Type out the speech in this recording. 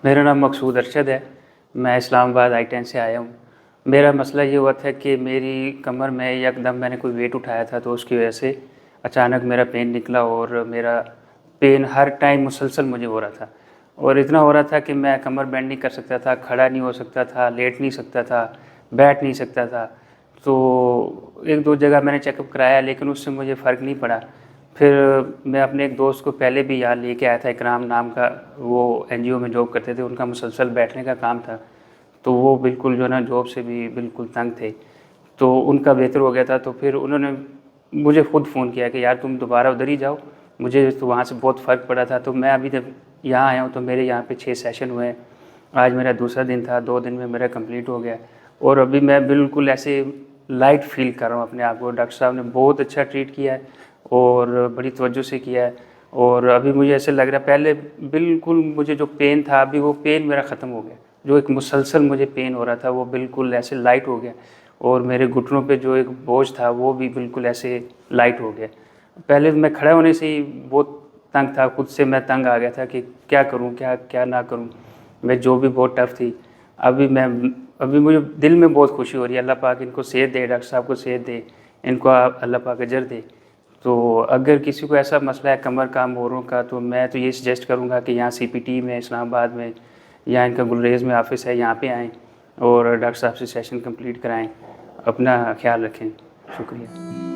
मेरा नाम मकसूद अरशद है। मैं इस्लामाबाद I-10 से आया हूँ। मेरा मसला ये हुआ था कि मेरी कमर में यकदम मैंने कोई वेट उठाया था, तो उसकी वजह से अचानक मेरा पेन निकला और मेरा पेन हर टाइम मुसलसल मुझे हो रहा था और इतना हो रहा था कि मैं कमर बेंड नहीं कर सकता था, खड़ा नहीं हो सकता था, लेट नहीं सकता था, बैठ नहीं सकता था। तो 1-2 जगह मैंने चेकअप कराया, लेकिन उससे मुझे फ़र्क नहीं पड़ा। फिर मैं अपने एक दोस्त को पहले भी यहाँ लेके आया था, इकराम नाम का, वो एनजीओ में जॉब करते थे, उनका मुसलसल बैठने का काम था। तो वो बिल्कुल जो है ना जॉब से भी बिल्कुल तंग थे, तो उनका बेहतर हो गया था। तो फिर उन्होंने मुझे ख़ुद फ़ोन किया कि यार तुम दोबारा उधर ही जाओ, मुझे तो वहाँ से बहुत फ़र्क पड़ा था। तो मैं अभी जब यहाँ आया हूँ तो मेरे यहाँ पे 6 सेशन हुए हैं। आज मेरा दूसरा दिन था, 2 दिन में मेरा कंप्लीट हो गया और अभी मैं बिल्कुल ऐसे लाइट फ़ील कर रहा हूँ अपने आप को। डॉक्टर साहब ने बहुत अच्छा ट्रीट किया है और बड़ी तवज्जो से किया है और अभी मुझे ऐसे लग रहा है, पहले बिल्कुल मुझे जो पेन था अभी वो पेन मेरा ख़त्म हो गया। जो एक मुसलसल मुझे पेन हो रहा था वो बिल्कुल ऐसे लाइट हो गया और मेरे घुटनों पे जो एक बोझ था वो भी बिल्कुल ऐसे लाइट हो गया। पहले मैं खड़ा होने से ही बहुत तंग था, खुद से मैं तंग आ गया था कि क्या करूं, क्या क्या ना करूं। मैं जो भी बहुत टफ़ थी। अभी मुझे दिल में बहुत खुशी हो रही है। अल्लाह पाक इनको सेहत दे, डॉक्टर साहब को सेहत दे, इनको अल्लाह पाक अजर दे। तो अगर किसी को ऐसा मसला है कमर का, मोरों का, तो मैं तो ये सजेस्ट करूँगा कि यहाँ CPT में, इस्लामाबाद में, या इनका गुलरेज़ में ऑफ़िस है, यहाँ पे आएँ और डॉक्टर साहब से सेशन कंप्लीट कराएँ। अपना ख़्याल रखें। शुक्रिया।